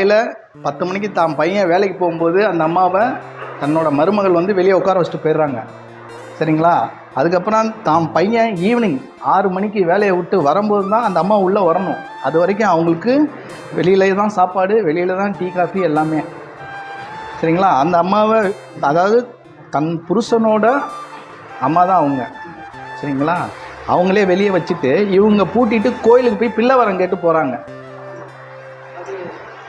10 மணிக்கு தான் பையன் வேலைக்கு போகும்போது அந்த அம்மாவை தன்னோட மருமகள் வந்து வெளியே உட்கார வச்சுட்டு போயிடுறாங்க. சரிங்களா? அதுக்கப்புறம் தான் பையன் ஈவினிங் 6 மணிக்கு வேலையை விட்டு வரும்போது தான் அந்த அம்மா உள்ளே வரணும். அது வரைக்கும் அவங்களுக்கு வெளியிலே தான் சாப்பாடு, வெளியில் தான் டீ காஃபி எல்லாமே. சரிங்களா? அந்த அம்மாவை, அதாவது தன் புருஷனோட அம்மா தான் அவங்க. சரிங்களா? அவங்களே வெளியே வச்சுட்டு இவங்க பூட்டிட்டு கோயிலுக்கு போய் பிள்ளை வரம் கேட்டு போகிறாங்க.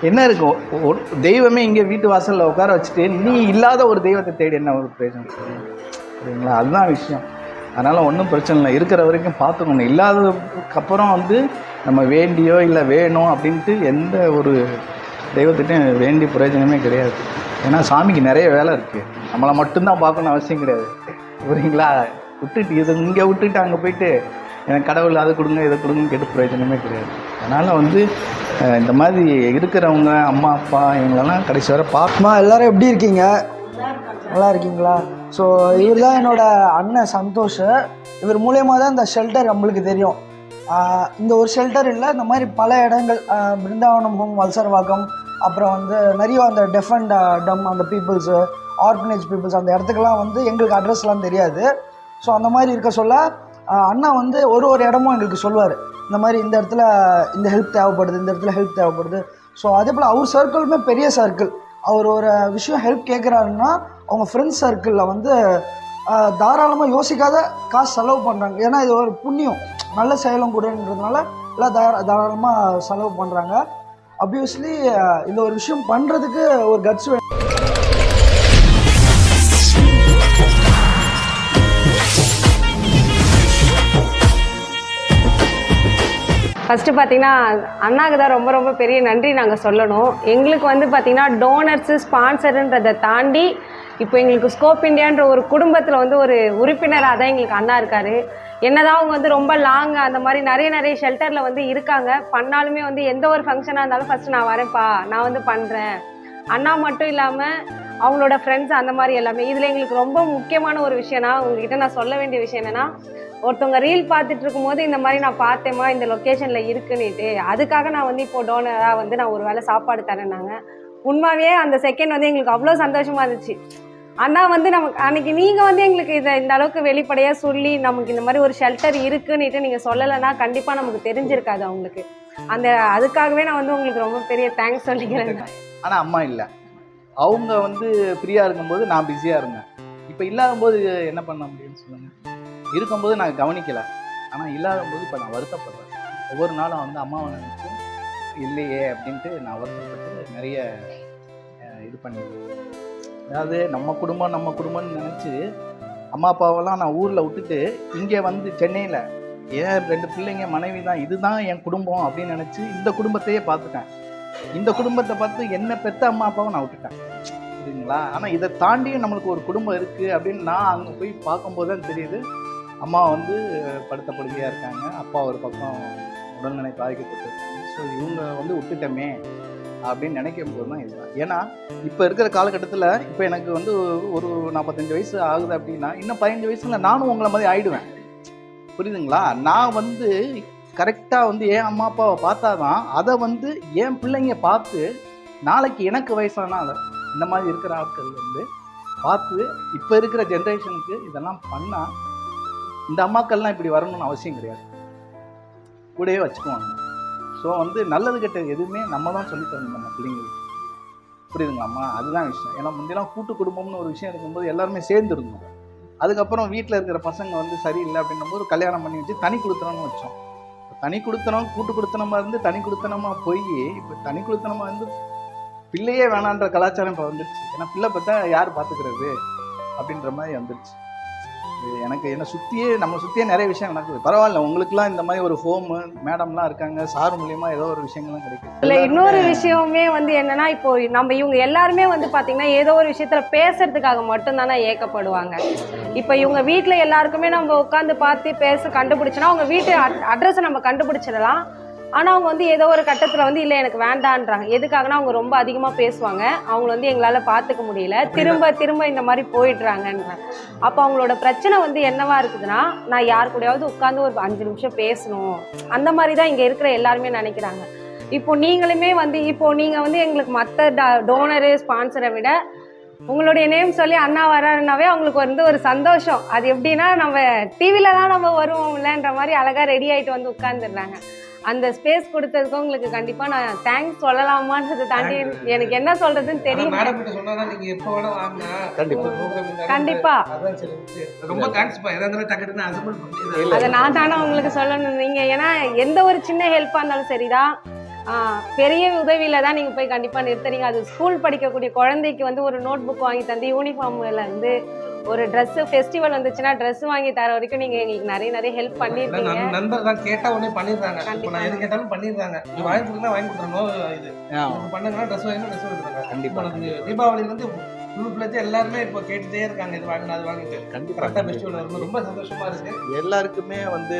என்ன இருக்கும், தெய்வமே இங்கே வீட்டு வாசலில் உட்கார வச்சுட்டு நீ இல்லாத ஒரு தெய்வத்தை தேடி என்ன ஒரு பிரச்சனை? சரிங்களா? அதுதான் விஷயம். அதனால் ஒன்றும் பிரச்சனை இல்லை, இருக்கிற வரைக்கும் பார்த்துக்கணும். இல்லாததுக்கு அப்புறம் வந்து நம்ம வேண்டியோ இல்லை வேணும் அப்படின்ட்டு எந்த ஒரு தெய்வத்திட்டையும் வேண்டி பிரயோஜனமே கிடையாது. ஏன்னா சாமிக்கு நிறைய வேலை இருக்குது, நம்மளை மட்டும்தான் பார்க்கணும் அவசியம் கிடையாது. புரியுங்களா? விட்டுட்டு இது இங்கே விட்டுட்டு அங்கே போயிட்டு எனக்கு கடவுள் அதை கொடுங்க இதை கொடுங்கன்னு கேட்டு பிரயோஜனமே கிடையாது. அதனால் வந்து இந்த மாதிரி இருக்கிறவங்க அம்மா அப்பா இவங்களெல்லாம் கடைசி வரை பார்க்கமா. எல்லோரும் எப்படி இருக்கீங்க? நல்லா இருக்கீங்களா? ஸோ இவர் தான் என்னோடய அண்ணன் சந்தோஷ். இவர் மூலயமா தான் இந்த ஷெல்டர் நம்மளுக்கு தெரியும். இந்த ஒரு ஷெல்டர் இல்லை, இந்த மாதிரி பல இடங்கள், பிருந்தாவனம் ஹோம், வல்சர்வாக்கம், அப்புறம் வந்து நிறைய அந்த டெஃப் அண்ட் டம் அந்த பீப்புள்ஸு, ஆர்ஃபனேஜ் பீப்புள்ஸ், அந்த இடத்துக்கெல்லாம் வந்து எங்களுக்கு அட்ரஸ்லாம் தெரியாது. ஸோ அந்த மாதிரி இருக்க சொல்ல அண்ணா வந்து ஒரு இடமும் எங்களுக்கு சொல்லுவார், இந்த மாதிரி இந்த இடத்துல இந்த ஹெல்ப் தேவைப்படுது, இந்த இடத்துல ஹெல்ப் தேவைப்படுது. ஸோ அதே போல் அவர் சர்க்கிளுமே பெரிய சர்க்கிள். அவர் ஒரு விஷயம் ஹெல்ப் கேட்குறாருன்னா அவங்க ஃப்ரெண்ட்ஸ் சர்க்கிளில் வந்து தாராளமாக யோசிக்காத காசு செலவு பண்ணுறாங்க. ஏன்னா இது ஒரு புண்ணியம், நல்ல செயலும் கூடன்றதுனால எல்லாம் தாராளமாக செலவு பண்ணுறாங்க. அப்வியஸ்லி இந்த ஒரு விஷயம் பண்ணுறதுக்கு ஒரு கட்ஸ் வேணும். ஃபஸ்ட்டு பார்த்திங்கன்னா அண்ணாவுக்கு தான் ரொம்ப ரொம்ப பெரிய நன்றி நாங்கள் சொல்லணும். எங்களுக்கு வந்து பார்த்திங்கன்னா டோனர்ஸு ஸ்பான்சருன்றதை தாண்டி இப்போ எங்களுக்கு ஸ்கோப் இண்டியான்ற ஒரு குடும்பத்தில் வந்து ஒரு உறுப்பினராக தான் எங்களுக்கு அண்ணா இருக்கார். என்னதான் அவங்க வந்து ரொம்ப லாங் அந்த மாதிரி நிறைய ஷெல்டரில் வந்து இருக்காங்க, பண்ணாலுமே வந்து எந்த ஒரு ஃபங்க்ஷனாக இருந்தாலும் ஃபஸ்ட்டு நான் வரேன்ப்பா, நான் வந்து பண்ணுறேன். அண்ணா மட்டும் இல்லாமல் அவங்களோட ஃப்ரெண்ட்ஸ் அந்த மாதிரி எல்லாமே. இதில் எங்களுக்கு ரொம்ப முக்கியமான ஒரு விஷயம்னா, உங்ககிட்ட நான் சொல்ல வேண்டிய விஷயம் என்னென்னா, ஒருத்தவங்க ரீல் பார்த்துட்டு இருக்கும்போது இந்த மாதிரி நான் பார்த்தேம்மா இந்த லொக்கேஷனில் இருக்குன்னுட்டு, அதுக்காக நான் வந்து இப்போது டோனராக வந்து நான் ஒரு வேளை சாப்பாடு தரேன்னாங்க. உண்மையாகவே அந்த செகண்ட் வந்து எங்களுக்கு அவ்வளோ சந்தோஷமாக இருந்துச்சு. அண்ணா வந்து நமக்கு அன்றைக்கி நீங்கள் வந்து எங்களுக்கு இதை இந்த அளவுக்கு வெளிப்படையாக சொல்லி நமக்கு இந்த மாதிரி ஒரு ஷெல்டர் இருக்குன்னுட்டு நீங்கள் சொல்லலைன்னா கண்டிப்பாக நமக்கு தெரிஞ்சிருக்காது அவங்களுக்கு. அதுக்காகவே நான் வந்து உங்களுக்கு ரொம்ப பெரிய தேங்க்ஸ் சொல்லிக்கிறேன். ஆனால் அம்மா இல்லை, அவங்க வந்து ஃப்ரீயாக இருக்கும்போது நான் பிஸியாக இருந்தேன். இப்போ இல்லாதபோது என்ன பண்ண முடியும்னு சொல்லுங்கள்? இருக்கும்போது நான் கவனிக்கலை, ஆனால் இல்லாதபோது இப்போ நான் வருத்தப்படுறேன். ஒவ்வொரு நாளும் வந்து அம்மாவை நினச்சி இல்லையே அப்படின்ட்டு நான் வருத்தப்பட்டு நிறைய இது பண்ணிடுவேன். அதாவது நம்ம குடும்பம்னு நினச்சி அம்மா அப்பாவெல்லாம் நான் ஊரில் விட்டுட்டு இங்கே வந்து சென்னையில் ஏன் 2 பிள்ளைங்க மனைவி தான், இதுதான் என் குடும்பம் அப்படின்னு நினச்சி இந்த குடும்பத்தையே பார்த்துட்டேன். இந்த குடும்பத்தை பார்த்து என்ன பெற்ற அம்மா அப்பாவை நான் விட்டுட்டேன். சரிங்களா? ஆனால் இதை தாண்டியும் நம்மளுக்கு ஒரு குடும்பம் இருக்குது அப்படின்னு நான் அங்கே போய் பார்க்கும்போது தான் தெரியுது. அம்மா வந்து படுத்த படுக்கையாக இருக்காங்க, அப்பா ஒரு பக்கம் உடல்நிலை பாதிக்கப்பட்டிருக்காங்க. ஸோ இவங்க வந்து விட்டுட்டோமே அப்படின்னு நினைக்கும் போது தான் இதுதான். ஏன்னா இப்போ இருக்கிற காலகட்டத்தில் இப்போ எனக்கு வந்து ஒரு 45 வயசு ஆகுது அப்படின்னா இன்னும் 15 வயசுல நானும் உங்களை மாதிரி ஆயிடுவேன். புரியுதுங்களா? நான் வந்து கரெக்டாக வந்து என் அம்மா அப்பாவை பார்த்தா தான் அதை வந்து என் பிள்ளைங்க பார்த்து நாளைக்கு எனக்கு வயசானா அதை இந்த மாதிரி இருக்கிற ஆட்கள் வந்து பார்த்து இப்போ இருக்கிற ஜென்ரேஷனுக்கு இதெல்லாம் பண்ணால் இந்த அம்மாக்கள்லாம் இப்படி வரணும்னு அவசியம் கிடையாது, கூடவே வச்சுக்குவாங்க. ஸோ வந்து நல்லது கெட்டது எதுவுமே நம்ம தான் சொல்லி தரணும் நம்ம பிள்ளைங்களுக்கு. புரியுதுங்களாம்மா? அதுதான் விஷயம். ஏன்னா முந்தையெல்லாம் கூட்டு குடும்பம்னு ஒரு விஷயம் இருக்கும்போது எல்லாருமே சேர்ந்து இருந்தோம். அதுக்கப்புறம் வீட்டில் இருக்கிற பசங்க வந்து சரியில்லை அப்படின்னும்போது கல்யாணம் பண்ணி வச்சு தனி கொடுத்தனம்னு வச்சோம். தனி கொடுத்தனம் கூட்டு கொடுத்தனமாக இருந்து தனி கொடுத்தனமாக போய் இப்போ தனி கொடுத்தனமாக வந்து பிள்ளையே வேணான்ற கலாச்சாரம் இப்போ வந்துடுச்சு. ஏன்னா பிள்ளை பார்த்தா யார் பார்த்துக்கிறது அப்படின்ற மாதிரி வந்துடுச்சு. எனக்கு என்னை சுற்றியே நம்மளை சுற்றியே நிறைய விஷயம் நடக்குது. பரவாயில்ல, உங்களுக்குலாம் இந்த மாதிரி ஒரு ஹோமு மேடம்லாம் இருக்காங்க, சார் மூலியமாக ஏதோ ஒரு விஷயங்கள்லாம் கிடைக்குது. இல்லை, இன்னொரு விஷயமே வந்து என்னன்னா, இப்போ நம்ம இவங்க எல்லாருமே வந்து பார்த்தீங்கன்னா ஏதோ ஒரு விஷயத்தில் பேசுறதுக்காக மட்டும்தானே ஏக்கப்படுவாங்க. இப்போ இவங்க வீட்டில் எல்லாருக்குமே நம்ம உட்காந்து பார்த்து கண்டுபிடிச்சோன்னா அவங்க வீட்டு அட்ரஸை நம்ம கண்டுபிடிச்சிடலாம். ஆனால் அவங்க வந்து ஏதோ ஒரு கட்டத்தில் வந்து இல்லை எனக்கு வேண்டான்றாங்க. எதுக்காகனா அவங்க ரொம்ப அதிகமாக பேசுவாங்க, அவங்கள வந்து எங்களால் பார்த்துக்க முடியல, திரும்ப இந்த மாதிரி போயிடுறாங்கன்றாங்க. அப்போ அவங்களோட பிரச்சனை வந்து என்னவா இருக்குதுன்னா, நான் யார் கூடயாவது உட்காந்து ஒரு 5 நிமிஷம் பேசணும், அந்த மாதிரி தான் இங்கே இருக்கிற எல்லாருமே நினைக்கிறாங்க. இப்போ நீங்களுமே வந்து இப்போ நீங்கள் வந்து எங்களுக்கு மற்ற டோனரு ஸ்பான்சரை விட உங்களுடைய நேம் சொல்லி அண்ணா வராருனாவே அவங்களுக்கு வந்து ஒரு சந்தோஷம். அது எப்படின்னா நம்ம டிவில தான் நம்ம வருவோம்லன்ற மாதிரி அழகாக ரெடி ஆகிட்டு வந்து உட்காந்துடுறாங்க. அந்த ஸ்பேஸ் கொடுத்ததுக்கு உங்களுக்கு கண்டிப்பா நான் தேங்க்ஸ் சொல்லலாமான்றதை தாண்டி எனக்கு என்ன சொல்றதுன்னு தெரியல. கண்டிப்பா ரொம்ப தேங்க்ஸ்ப்பா. ஏதாவது டக்கெட்னா அசெம்பிள் பண்ணி அதை நான் தானே உங்களுக்கு சொல்லணும். நீங்க ஏன்னா எந்த ஒரு சின்ன ஹெல்ப்பா இருந்தாலும் சரிதான், பெரிய உதவியில தான் நீங்க போய் கண்டிப்பா நிறுத்துறீங்க. அது ஸ்கூல் படிக்கக்கூடிய குழந்தைக்கு வந்து ஒரு நோட் புக் வாங்கி தந்து, யூனிஃபார்ம்ல இருந்து ஒரு ட்ரெஸ் ஃபெஸ்டிவல் வந்துச்சுன்னா ட்ரெஸ் வாங்கி தர வரைக்கும் நீங்க எங்களுக்கு நிறைய ஹெல்ப் பண்ணிருக்கீங்க. நண்பர் தான் கேட்டா உடனே பண்ணிடுறாங்க. இப்போ நான் எது கேட்டாலும் பண்ணிடுறாங்க. இது வாங்கி கொடுத்தா வாங்கி கொடுத்துறணும், இது பண்ணுங்கன்னா ட்ரெஸ் வாங்கினா ட்ரெஸ் வாங்கிடுறாங்க. கண்டிப்பா தீபாவளில இருந்து ஃபுல் ஃபிளட்ஜ் எல்லாருமே இப்போ கேட்டுட்டே இருக்காங்க, இது வாங்கினா அது வாங்கிட்டு. கரெக்டாக ஃபெஸ்டிவல் வரும்போது ரொம்ப சந்தோஷமா இருக்கு. எல்லாருக்குமே வந்து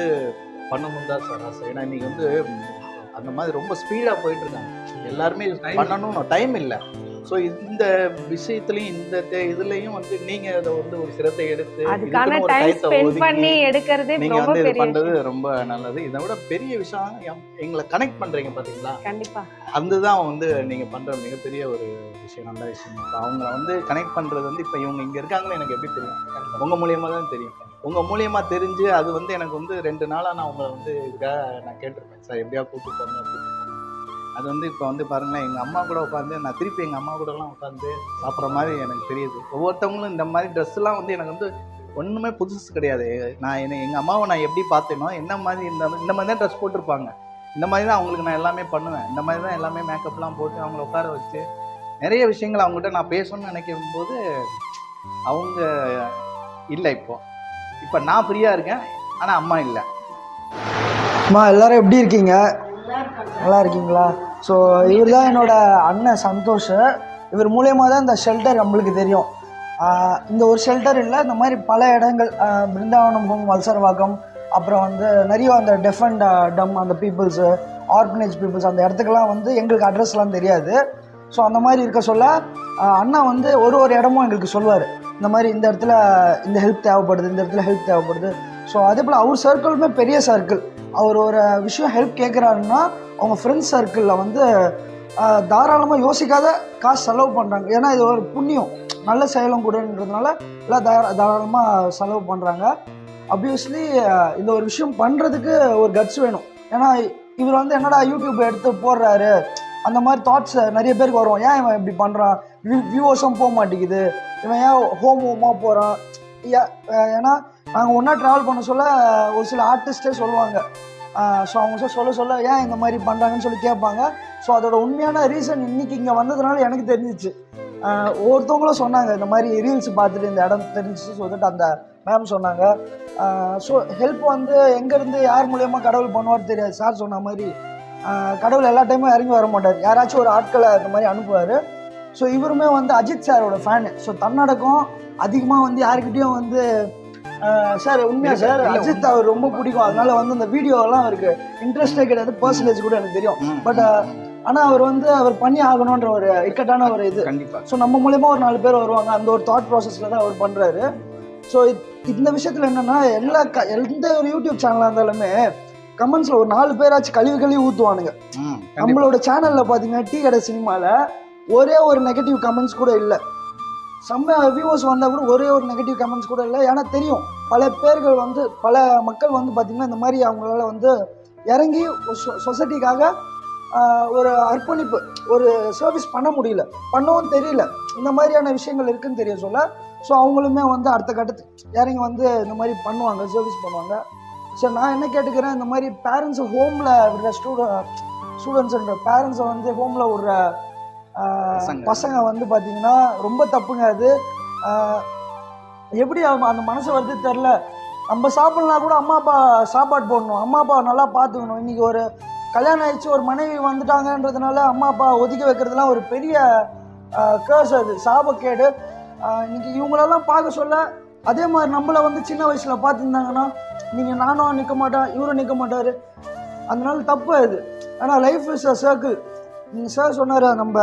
பண்ணணும் தான் சார் ஆசை. ஏன்னா இன்னைக்கு வந்து அந்த மாதிரி ரொம்ப ஸ்பீடாக போயிட்டு இருக்காங்க. எல்லாருமே பண்ணணும், டைம் இல்லை. ஸோ இந்த விஷயத்துலையும் இந்த இதுலையும் வந்து நீங்க அதை வந்து ஒரு சிரத்தை எடுத்து அதுக்கான டைம் ஸ்பெண்ட் பண்ணி எடுக்கிறது நீங்க ரொம்ப வந்து இது பெரிய பண்றது ரொம்ப நல்லது. இதை விட பெரிய விஷயம் எங்களை கனெக்ட் பண்றீங்க பாத்தீங்களா, கண்டிப்பா அதுதான் வந்து நீங்க பண்ற மிகப்பெரிய ஒரு விஷயம், நல்ல விஷயம். அவங்க வந்து கனெக்ட் பண்றது வந்து இப்ப இவங்க இங்க இருக்காங்கன்னு எனக்கு எப்படி தெரியும், உங்க மூலியமா தான் தெரியும். உங்க மூலியமா தெரிஞ்சு அது வந்து எனக்கு வந்து 2 நாளா நான் உங்களை வந்து இதுக்காக நான் கேட்டிருப்பேன் சார், எப்படியா கூப்பிட்டு போங்க அப்படின்னு. அது வந்து இப்போ வந்து பாருங்களேன், எங்கள் அம்மா கூட உட்காந்து நான் திருப்பி எங்கள் அம்மா கூடலாம் உட்காந்து சாப்பிட்ற மாதிரி எனக்கு தெரியுது. ஒவ்வொருத்தவங்களும் இந்த மாதிரி ட்ரெஸ்லாம் வந்து எனக்கு வந்து ஒன்றுமே புதுசு கிடையாது. நான் எங்கள் அம்மாவை நான் எப்படி பார்த்தேனோ என்ன மாதிரி இந்த மாதிரி தான் ட்ரெஸ் போட்டிருப்பாங்க, இந்த மாதிரி தான் அவங்களுக்கு நான் எல்லாமே பண்ணுவேன். இந்த மாதிரி தான் எல்லாமே மேக்கப்லாம் போட்டு அவங்கள உட்கார வச்சு நிறைய விஷயங்கள் அவங்ககிட்ட நான் பேசணும்னு நினைக்கும் போது அவங்க இல்லை. இப்போ நான் ஃப்ரீயாக இருக்கேன், ஆனால் அம்மா இல்லை. அம்மா எல்லாரும் எப்படி இருக்கீங்க? நல்லா இருக்கீங்களா? ஸோ இவர் தான் என்னோட அண்ணன் சந்தோஷ். இவர் மூலயமா தான் இந்த ஷெல்டர் நம்மளுக்கு தெரியும். இந்த ஒரு ஷெல்டர் இல்லை, இந்த மாதிரி பல இடங்கள், பிருந்தாவனம், வல்சரவாக்கம், அப்புறம் வந்து நிறைய அந்த டெஃப் அண்ட் டம் அந்த பீப்புள்ஸு, ஆர்கனைஸ் பீப்புள்ஸ், அந்த இடத்துக்கெல்லாம் வந்து எங்களுக்கு அட்ரஸ்லாம் தெரியாது. ஸோ அந்த மாதிரி இருக்க சொல்ல அண்ணா வந்து ஒரு இடமும் எங்களுக்கு சொல்லுவார், இந்த மாதிரி இந்த இடத்துல இந்த ஹெல்ப் தேவைப்படுது, இந்த இடத்துல ஹெல்ப் தேவைப்படுது. ஸோ அதே போல் அவர் சர்க்கிளுமே பெரிய சர்க்கிள். அவர் ஒரு விஷயம் ஹெல்ப் கேட்குறாருன்னா அவங்க ஃப்ரெண்ட்ஸ் சர்க்கிளில் வந்து தாராளமாக யோசிக்காத காசு செலவு பண்ணுறாங்க. ஏன்னா இது ஒரு புண்ணியம், நல்ல செயலும் கூடன்றதுனால எல்லாம் தாராளமாக செலவு பண்ணுறாங்க. அப்வியஸ்லி இந்த ஒரு விஷயம் பண்ணுறதுக்கு ஒரு கட்ஸ் வேணும். ஏன்னா இவர் வந்து என்னடா யூடியூப் எடுத்து போடுறாரு அந்த மாதிரி தாட்ஸ் நிறைய பேருக்கு வரும். ஏன் இவன் இப்படி பண்ணுறான், வியூவர்ஸும் போக மாட்டேங்குது, இவன் ஏன் ஹோமாக போகிறான். ஏன்னா நாங்கள் ஒன்றா ட்ராவல் பண்ண சொல்ல ஒரு சில ஆர்டிஸ்டே சொல்லுவாங்க. ஸோ அவங்க சொல்ல ஏன் இந்த மாதிரி பண்ணுறாங்கன்னு சொல்லி கேட்பாங்க. ஸோ அதோட உண்மையான ரீசன் இன்றைக்கி இங்கே வந்ததுனால எனக்கு தெரிஞ்சிச்சு. ஒவ்வொருத்தவங்களும் சொன்னாங்க இந்த மாதிரி ரீல்ஸ் பார்த்துட்டு இந்த இடம் தெரிஞ்சிச்சு சொல்லிட்டு அந்த மேம் சொன்னாங்க. ஸோ ஹெல்ப் வந்து எங்கேருந்து யார் மூலயமா கடவுள் பண்ணுவார் தெரியாது. சார் சொன்ன மாதிரி கடவுள் எல்லா டைமும் இறங்கி வர மாட்டார், யாராச்சும் ஒரு ஆட்களை இந்த மாதிரி அனுப்புவார். ஸோ இவருமே வந்து அஜித் சாரோட ஃபேனு. ஸோ தன்னடக்கம் அதிகமாக வந்து யாருக்கிட்டையும் வந்து சார் உண்மையா சார் அஜித் அவர் ரொம்ப பிடிக்கும், அதனால வந்து இந்த வீடியோலாம் அவருக்கு இன்ட்ரெஸ்டே கிடையாது, பர்சன்டேஜ் கூட எனக்கு தெரியும். பட் ஆனால் அவர் வந்து அவர் பண்ணி ஆகணுன்ற ஒரு இக்கட்டான ஒரு இது. ஸோ நம்ம மூலயமா ஒரு 4 பேர் வருவாங்க, அந்த ஒரு தாட் ப்ராசஸில் தான் அவர் பண்ணுறாரு. ஸோ இந்த விஷயத்தில் என்னென்னா எந்த ஒரு யூடியூப் சேனலாக இருந்தாலுமே கமெண்ட்ஸில் ஒரு 4 பேராச்சும் கழுவி ஊற்றுவானுங்க. நம்மளோட சேனலில் பார்த்தீங்கன்னா டீ கடை சினிமாவில் ஒரே ஒரு நெகட்டிவ் கமெண்ட்ஸ் கூட இல்லை. செம்ம வியூவர்ஸ் வந்தால் கூட ஒரே ஒரு நெகட்டிவ் கமெண்ட்ஸ் கூட இல்லை. ஏன்னா தெரியும் பல பேர்கள் வந்து பல மக்கள் வந்து பார்த்திங்கன்னா இந்த மாதிரி அவங்களால வந்து இறங்கி சொசைட்டிக்காக ஒரு அர்ப்பணிப்பு ஒரு சர்வீஸ் பண்ண முடியல, பண்ணவும் தெரியல, இந்த மாதிரியான விஷயங்கள் இருக்குதுன்னு தெரிய சொல்ல. ஸோ அவங்களுமே வந்து அடுத்த கட்டத்துக்கு இறங்கி வந்து இந்த மாதிரி பண்ணுவாங்க, சர்வீஸ் பண்ணுவாங்க. ஸோ நான் என்ன கேட்டுக்கிறேன், இந்த மாதிரி பேரண்ட்ஸை ஹோமில் விடுற ஸ்டூடெண்ட்ஸுன்ற பேரண்ட்ஸை வந்து ஹோமில் விடுற பசங்க வந்து பார்த்தீங்கன்னா ரொம்ப தப்புங்க. அது எப்படி அந்த மனசு வருது தெரில. நம்ம சாப்பிட்லாம் கூட அம்மா அப்பா சாப்பாடு போடணும், அம்மா அப்பா நல்லா பார்த்துக்கணும். இன்றைக்கி ஒரு கல்யாணம் ஆயிடுச்சு, ஒரு மனைவி வந்துட்டாங்கன்றதுனால அம்மா அப்பா ஒதுக்கி வைக்கிறதுலாம் ஒரு பெரிய கேர்ஸ், அது சாபக்கேடு. இன்றைக்கி இவங்களெல்லாம் பார்க்க சொல்ல அதே மாதிரி நம்மளை வந்து சின்ன வயசில் பார்த்துருந்தாங்கன்னா நீங்கள் நானும் நிற்க மாட்டேன், இவரும் நிற்க மாட்டார், அதனால தப்பு அது. ஆனால் லைஃப் இஸ் அ சர்க்கிள். நீங்கள் சார் சொன்னார், நம்ம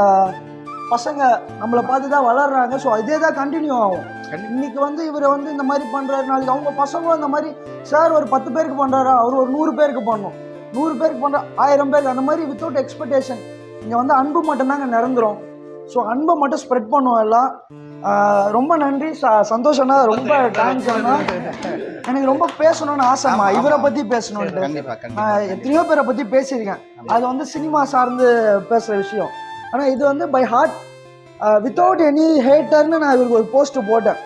பசங்க நம்மளை பார்த்து தான் வளர்கிறாங்க. ஸோ இதே தான் கண்டினியூ ஆகும். இன்றைக்கி வந்து இவர் வந்து இந்த மாதிரி பண்ணுறாரு, நாளைக்கு அவங்க பசங்களும் இந்த மாதிரி சார் ஒரு 10 பேருக்கு பண்ணுறாரா, அவர் ஒரு 100 பேருக்கு பண்ணணும். 100 பேருக்கு பண்ணுற 1000 பேருக்கு அந்த மாதிரி வித்தவுட் எக்ஸ்பெக்டேஷன். இங்கே வந்து அன்பு மட்டும்தாங்க நிரந்தரும். ஸோ அன்பை மட்டும் ஸ்ப்ரெட் பண்ணுவோம் எல்லாம். ரொம்ப நன்றி சந்தோஷம்னா, ரொம்ப தேங்க்ஸ் அண்ணா. எனக்கு ரொம்ப பேசணும்னு ஆசைம்மா, இவரை பற்றி பேசணுன்ட்டு. நான் எத்தனையோ பேரை பற்றி பேசியிருக்கேன், அது வந்து சினிமா சார்ந்து பேசுகிற விஷயம். ஆனால் இது வந்து பை ஹார்ட் வித்தவுட் எனி ஹேட்டர்னு நான் இவருக்கு ஒரு போஸ்ட் போட்டேன்.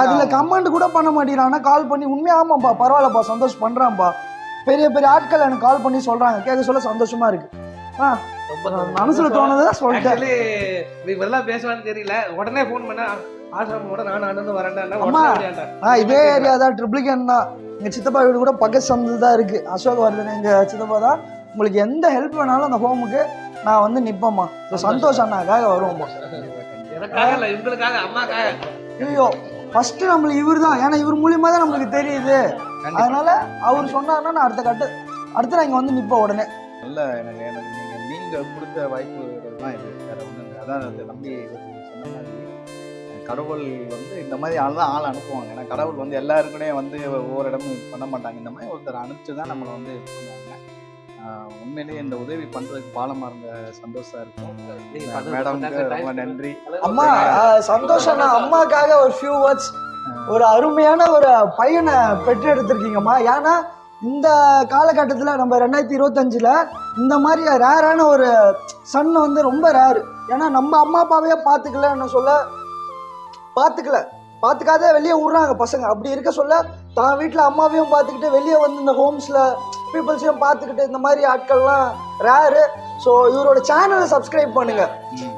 அதில் கமெண்ட் கூட பண்ண மாட்டேங்கிறான். கால் பண்ணி உண்மையாக ஆமாப்பா பரவாயில்லப்பா சந்தோஷம் பண்ணுறான்ப்பா, பெரிய பெரிய ஆட்கள் எனக்கு கால் பண்ணி சொல்கிறாங்க, கேட்க சொல்ல சந்தோஷமாக இருக்குது. மனசுல தோணுதான் சொல்லிட்டேன். இவரெல்லாம் பேசுவான்னு தெரியல, உடனே ஃபோன் பண்ண ஆசிரமோட நான் அண்ணன் வரேன்டா. இதே ஏரியா தான், ட்ரிப்ளிகன் தான். எங்க சித்தப்பா வீடு கூட பக்கத்து சந்து தான் இருக்கு, அசோக் வருதுன்னு எங்க சித்தப்பா தான். உங்களுக்கு எந்த ஹெல்ப் வேணாலும் அந்த ஹோமுக்கு நான் வந்து நிப்பேம்மா. சந்தோஷம் அண்ணாக்காக வருவோம்மா. ஐயோ ஃபர்ஸ்ட் நம்மளுக்கு இவர் தான், ஏன்னா இவர் மூலியமா தான் நம்மளுக்கு தெரியுது. அதனால அவர் சொன்னாருன்னா நான் அடுத்து நான் இங்க வந்து நிப்பேன் உடனே. நல்ல எனக்கு நீங்கள் கொடுத்த வாய்ப்புகள் தான் இது, வேற ஒன்றும் இல்லை. அதான் அந்த நம்பி சொன்ன மாதிரி கடவுள் வந்து இந்த மாதிரி ஆள் அனுப்புவாங்க. ஏன்னா கடவுள் வந்து எல்லாருக்குமே வந்து ஒவ்வொரு இடமும் பண்ண மாட்டாங்க. இந்த மாதிரி ஒருத்தர் அனுப்பிச்சு தான் நம்மளை வந்து இது பண்ணுவாங்க. உண்மையிலேயே இந்த உதவி பண்றதுக்கு பாலமா இருந்த சந்தோஷம் இருக்கும். மேடம்க்கு ரொம்ப நன்றி. அம்மா சந்தோஷம். அம்மாக்காக ஒரு ஃபியூ வேர்ட்ஸ். ஒரு அருமையான ஒரு பையனை பெற்று எடுத்திருக்கீங்கம்மா. ஏன்னா இந்த காலகட்டத்தில் நம்ம 2025 இந்த மாதிரி ரேரான ஒரு சன் வந்து ரொம்ப ரேரு. ஏன்னா நம்ம அம்மா அப்பாவே பார்த்துக்காத வெளியே விட்றாங்க பசங்க. அப்படி இருக்க சொல்ல தான் வீட்டில் அம்மாவையும் பார்த்துக்கிட்டு வெளியே வந்து இந்த ஹோம்ஸில் பீப்புள்ஸையும் பார்த்துக்கிட்டு இந்த மாதிரி ஆட்கள்லாம் ரேரு. ஸோ இவரோட சேனலை சப்ஸ்கிரைப் பண்ணுங்க.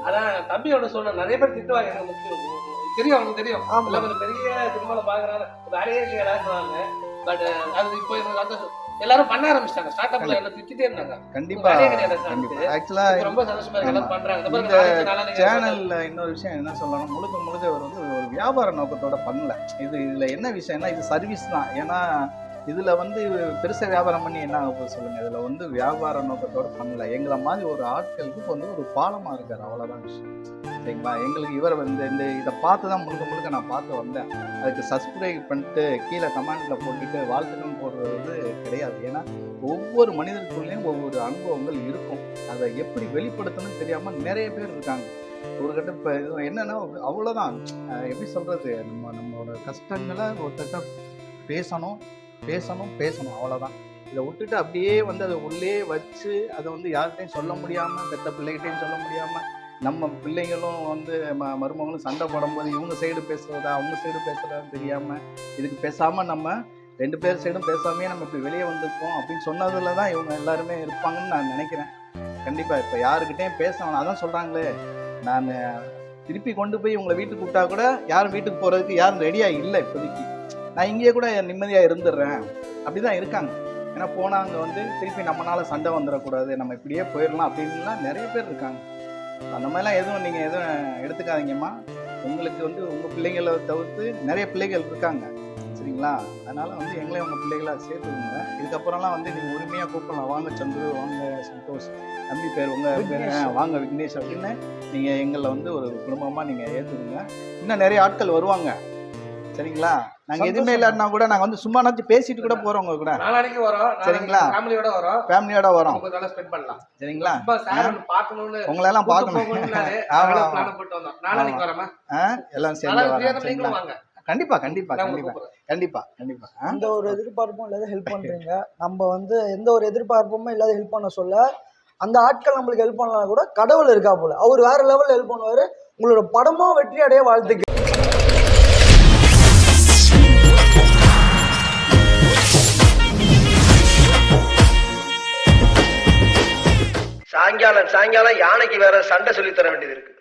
அதான் தம்பியோட சொன்ன நிறைய பேர் திட்டுவாங்க, எனக்கு தெரியும், அவனுக்கு தெரியும். பெரிய சினிமாவில் பார்க்குறாங்க, வேலையே இல்லையாங்க. பட் அது இப்போ எனக்கு எல்லாரும் பண்ண ஆரம்பிச்சிட்டாங்க. ஸ்டார்ட் அப்ல எல்லாம் திட்டிட்டே இருந்தாங்க. கண்டிப்பா ஆக்சுவலா ரொம்ப சந்தோஷமா எல்லாம் பண்றாங்க. இந்த சேனல்ல இன்னொரு விஷயம் என்ன சொல்லணும், முழுக்க அவர் வந்து ஒரு வியாபார நோக்கத்தோட பண்ணல. இதுல என்ன விஷயம்னா இது சர்வீஸ் தான். ஏன்னா இதுல வந்து பெருசா வியாபாரம் பண்ணி என்ன ஆகும் சொல்லுங்க. இதுல வந்து வியாபார நோக்கத்தோட பண்ணல. எங்களை மாதிரி ஒரு ஆட்களுக்கு வந்து ஒரு பாலமா இருக்காரு, அவ்வளவுதான் விஷயம். சரிங்களா? எங்களுக்கு இவர் வந்து இதை பார்த்து தான் முழுக்க நான் பார்த்து வந்தேன். அதுக்கு சப்ஸ்கிரைப் பண்ணிட்டு கீழே கமெண்ட்ல போட்டுட்டு வாழ்த்துக்கள் போடுறது கிடையாது. ஏன்னா ஒவ்வொரு மனிதருக்குள்ளேயும் ஒவ்வொரு அனுபவங்கள் இருக்கும். அதை எப்படி வெளிப்படுத்தணும்னு தெரியாம நிறைய பேர் இருக்காங்க. ஒரு கட்ட இப்போ இது என்னன்னா அவ்வளோதான், எப்படி சொல்றது, நம்மளோட கஷ்டங்களை ஒருத்தட்ட பேசணும் அவ்வளோதான். இதை விட்டுட்டு அப்படியே வந்து அதை உள்ளே வச்சு அதை வந்து யார்கிட்டையும் சொல்ல முடியாமல், பெத்த பிள்ளைகிட்டையும் சொல்ல முடியாமல், நம்ம பிள்ளைங்களும் வந்து மருமகளும் சண்டை போடும்போது இவங்க சைடு பேசுறதா அவங்க சைடு பேசுறதான்னு தெரியாமல், இதுக்கு பேசாமல் நம்ம 2 பேர் சைடும் பேசாமே நம்ம இப்படி வெளியே வந்திருப்போம் அப்படின்னு சொன்னதில் தான் இவங்க எல்லாருமே இருப்பாங்கன்னு நான் நினைக்கிறேன். கண்டிப்பாக இப்போ யாருக்கிட்டையும் பேசணும். அதான் சொல்கிறாங்களே, நான் திருப்பி கொண்டு போய் உங்களை வீட்டுக்கு கூப்பிட்டா கூட யாரும் வீட்டுக்கு போகிறதுக்கு யாரும் ரெடியாக இல்லை இப்போதைக்கு. நான் இங்கேயே கூட நிம்மதியாக இருந்துடுறேன் அப்படிதான் இருக்காங்க. ஏன்னா போனால் அங்கே வந்து திருப்பி நம்மளால சண்டை வந்துடக்கூடாது, நம்ம இப்படியே போயிடலாம் அப்படின்லாம் நிறைய பேர் இருக்காங்க. அந்த மாதிரிலாம் எதுவும் நீங்கள் எதுவும் எடுத்துக்காதீங்கம்மா. உங்களுக்கு வந்து உங்கள் பிள்ளைங்களை தவிர்த்து நிறைய பிள்ளைகள் இருக்காங்க, சரிங்களா? அதனால் வந்து எங்களையும் உங்கள் பிள்ளைகளாக சேர்த்துக்கோங்க. இதுக்கப்புறம்லாம் வந்து நீங்கள் உரிமையாக கூப்பிடலாம். வாங்க சந்துரு, வாங்க சந்தோஷ், தம்பி பேர் உங்கள் பேர் வாங்க விக்னேஷ் அப்படின்னு நீங்கள் எங்களை வந்து ஒரு குடும்பமாக நீங்கள் ஏற்றுக்குங்க. இன்னும் நிறைய ஆட்கள் வருவாங்க, சரிங்களா? நாங்க எதுவுமே இல்லைன்னா கூட நாங்க வந்து சும்மா நாச்சு பேசிட்டு கூட போறோம் உங்க கூட. நாளைக்கு வரோம், சரிங்களா? ஃபேமிலியோட வரோம், கொஞ்சம் நல்லா ஸ்பெண்ட் பண்ணலாம், சரிங்களா? பார்க்கணும்னு உங்களை எல்லாம் பார்க்கணும். பிளான் போட்டு வந்தோம். நாளைக்கு வரமா எல்லாம் சேர்ந்து வாங்க. கண்டிப்பா. எந்த ஒரு எதிர்பார்ப்பும் இல்லாத ஹெல்ப் பண்றீங்க. நம்ம வந்து எந்த ஒரு எதிர்பார்ப்புமே இல்லாத ஹெல்ப் பண்ண சொல்ல அந்த ஆட்கள் நம்மளுக்கு ஹெல்ப் பண்ணலாம் கூட கடவுள் இருக்கா போல, அவர் வேற லெவல்ல ஹெல்ப் பண்ணுவாரு. உங்களோட படமும் வெற்றி அடைய வாழ்த்துக்கு. சாயங்காலம் யானைக்கு வேற சண்டை சொல்லி தர வேண்டியது இருக்கு.